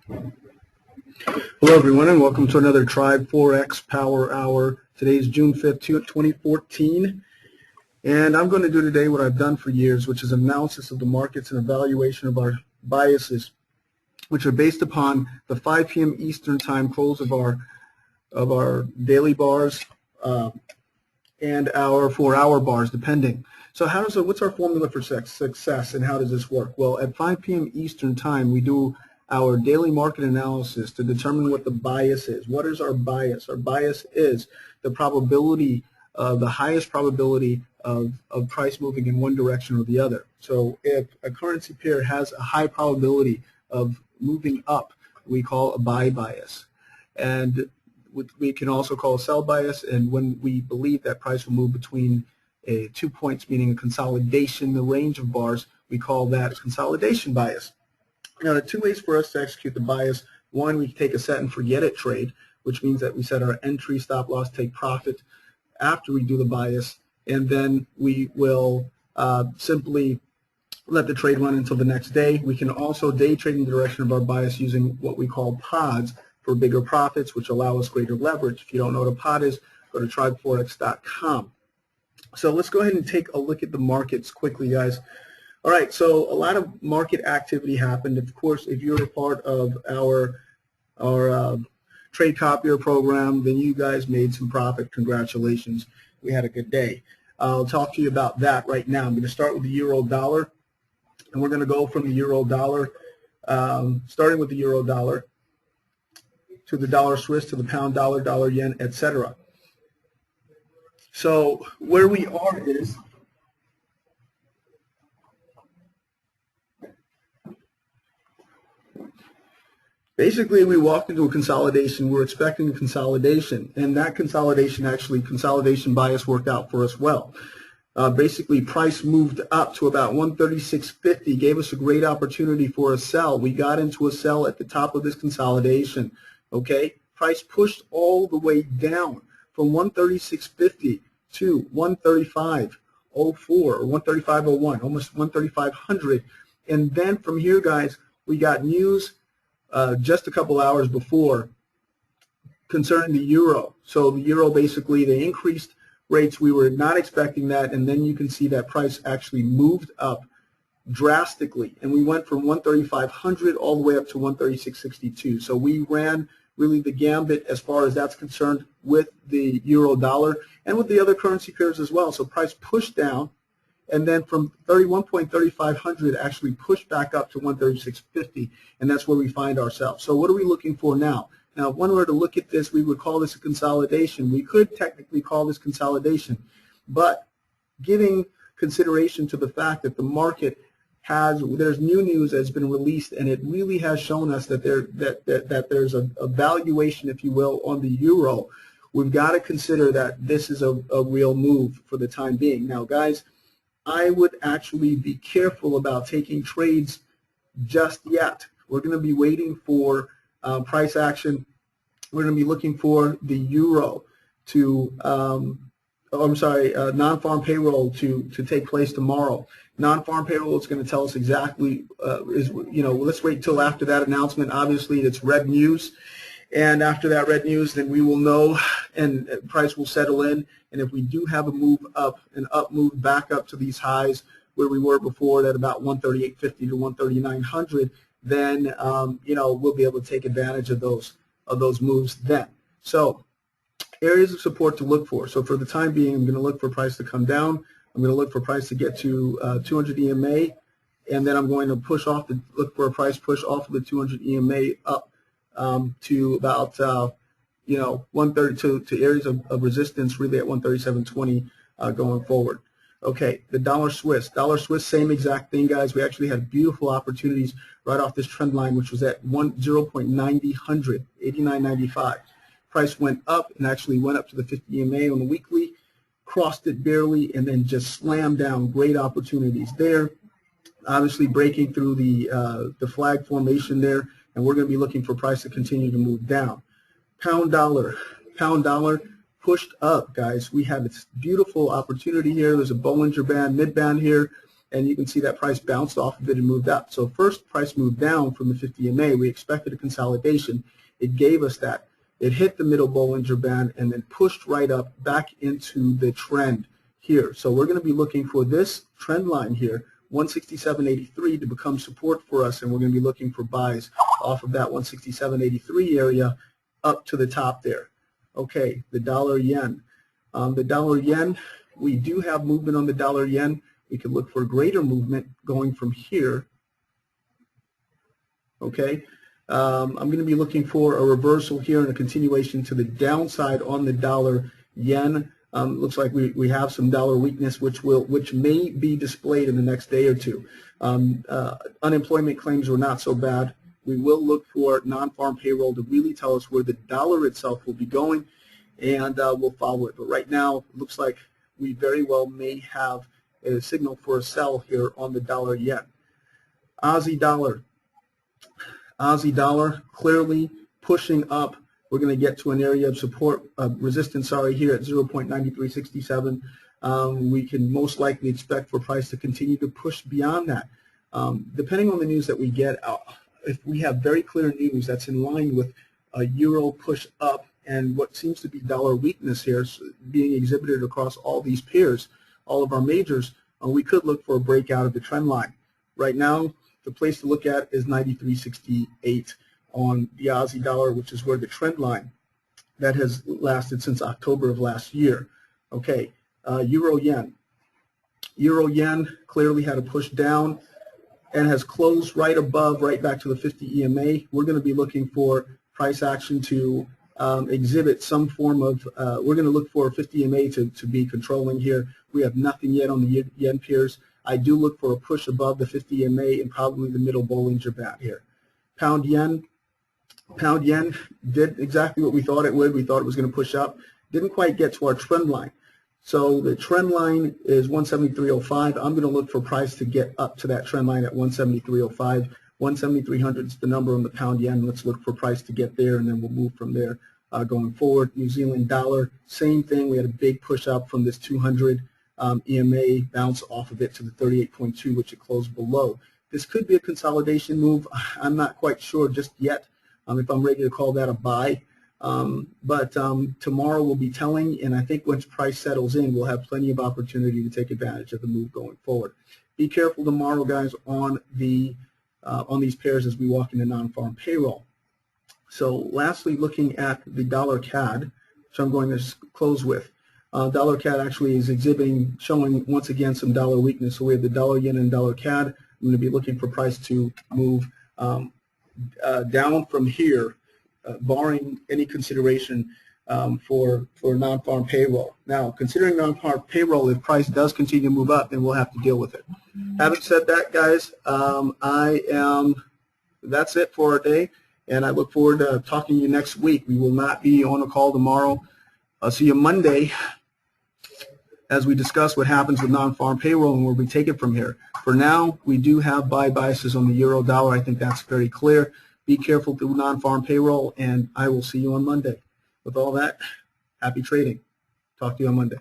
Hello everyone and welcome to another Tribe Forex Power Hour. Today is June 5th, 2014, and I'm going to do today what I've done for years, which is analysis of the markets and evaluation of our biases, which are based upon the 5 p.m. Eastern Time close of our daily bars and our 4-hour bars, depending. So what's our formula for success and how does this work? Well, at 5 p.m. Eastern Time, we do our daily market analysis to determine what the bias is. What is our bias? Our bias is the probability, the highest probability of price moving in one direction or the other. So if a currency pair has a high probability of moving up, we call a buy bias. And we can also call a sell bias, and when we believe that price will move between 2 points, meaning a consolidation, the range of bars, we call that a consolidation bias. Now, there are 2 ways for us to execute the bias. One, we take a set and forget it trade, which means that we set our entry, stop loss, take profit after we do the bias, and then we will simply let the trade run until the next day. We can also day trade in the direction of our bias using what we call pods for bigger profits, which allow us greater leverage. If you don't know what a pod is, go to tribeforex.com. So let's go ahead and take a look at the markets quickly, guys. All right, so a lot of market activity happened. Of course, if you're a part of our trade copier program, then you guys made some profit. Congratulations. We had a good day. I'll talk to you about that right now. I'm going to start with the euro dollar, and we're going to go from the euro dollar, starting with the euro dollar, to the dollar Swiss, to the pound dollar, dollar yen, etc. So where we are is basically we walked into a consolidation. We're expecting a consolidation, and that consolidation bias worked out for us well. Basically, price moved up to about 136.50, gave us a great opportunity for a sell. We got into a sell at the top of this consolidation. Okay, price pushed all the way down from 136.50 to 135.04 or 135.01, almost 135.00, and then from here, guys, we got news just a couple hours before concerning the euro. So the euro, basically, they increased rates. We were not expecting that, and then you can see that price actually moved up drastically, and we went from 135.00 all the way up to 136.62. So we ran really the gambit as far as that's concerned with the euro dollar and with the other currency pairs as well. So price pushed down, and then from 31.3500 actually pushed back up to 136.50, and that's where we find ourselves. So what are we looking for now? Now, if one were to look at this, we would call this a consolidation. We could technically call this consolidation, but giving consideration to the fact that the market there's new news that's been released, and it really has shown us that there's a valuation, if you will, on the euro. We've got to consider that this is a real move for the time being. Now, guys, I would actually be careful about taking trades just yet. We're going to be waiting for price action. We're going to be looking for the euro to, non-farm payroll to take place tomorrow. Non-farm payroll is going to tell us exactly, let's wait until after that announcement. Obviously, it's red news. And after that red news, then we will know, and price will settle in. And if we do have a move up, an up move back up to these highs where we were before at about 138.50 to 139.00, then we'll be able to take advantage of those moves then. So areas of support to look for. So for the time being, I'm going to look for price to come down. I'm going to look for price to get to 200 EMA, and then I'm going to look for a price push off of the 200 EMA up to about 130 to areas of resistance, really at 137.20 going forward. Okay, the dollar Swiss, same exact thing, guys. We actually had beautiful opportunities right off this trend line, which was at 0.90, 89.95. Price went up and actually went up to the 50 EMA on the weekly, crossed it barely, and then just slammed down. Great opportunities there. Obviously breaking through the flag formation there, and we're going to be looking for price to continue to move down. Pound dollar pushed up, guys. We have this beautiful opportunity here. There's a Bollinger Band, mid band here, and you can see that price bounced off of it and moved up. So first, price moved down from the 50 EMA. We expected a consolidation. It gave us that. It hit the middle Bollinger Band and then pushed right up back into the trend here. So we're going to be looking for this trend line here, 167.83, to become support for us, and we're going to be looking for buys off of that 167.83 area up to the top there. Okay, the dollar yen. The dollar yen, we do have movement on the dollar yen. We could look for greater movement going from here. Okay, I'm going to be looking for a reversal here and a continuation to the downside on the dollar yen. Looks like we have some dollar weakness, which may be displayed in the next day or two. Unemployment claims were not so bad. We will look for non-farm payroll to really tell us where the dollar itself will be going, and we'll follow it. But right now, it looks like we very well may have a signal for a sell here on the dollar yen. Aussie dollar. Aussie dollar clearly pushing up. We're going to get to an area of support, resistance, here at 0.9367. We can most likely expect for price to continue to push beyond that. Depending on the news that we get, if we have very clear news that's in line with a euro push up and what seems to be dollar weakness here being exhibited across all these pairs, all of our majors, we could look for a breakout of the trend line. Right now, the place to look at is 93.68 on the Aussie dollar, which is where the trend line that has lasted since October of last year. Okay, euro yen. Euro yen clearly had a push down and has closed right above, right back to the 50 EMA. We're going to be looking for price action to exhibit some form of, we're going to look for 50 EMA to be controlling here. We have nothing yet on the yen pairs. I do look for a push above the 50 EMA and probably the middle Bollinger Band here. Pound yen. Pound yen did exactly what we thought it would. We thought it was going to push up. Didn't quite get to our trend line. So the trend line is 173.05. I'm going to look for price to get up to that trend line at 173.05. 17300 is the number on the pound yen. Let's look for price to get there, and then we'll move from there going forward. New Zealand dollar, same thing. We had a big push up from this 200 EMA, bounce off of it to the 38.2, which it closed below. This could be a consolidation move. I'm not quite sure just yet if I'm ready to call that a buy. But tomorrow will be telling, and I think once price settles in, we'll have plenty of opportunity to take advantage of the move going forward. Be careful tomorrow, guys, on these pairs as we walk into non-farm payroll. So lastly, looking at the dollar CAD, which I'm going to close with. Dollar CAD actually is showing once again some dollar weakness. So we have the dollar yen and dollar CAD. I'm going to be looking for price to move down from here, barring any consideration for non-farm payroll. Now, considering non-farm payroll, if price does continue to move up, then we'll have to deal with it. Having said that, guys, that's it for our day, and I look forward to talking to you next week. We will not be on a call tomorrow. I'll see you Monday as we discuss what happens with non-farm payroll and where we take it from here. For now, we do have buy biases on the euro dollar. I think that's very clear. Be careful through non-farm payroll, and I will see you on Monday. With all that, happy trading. Talk to you on Monday.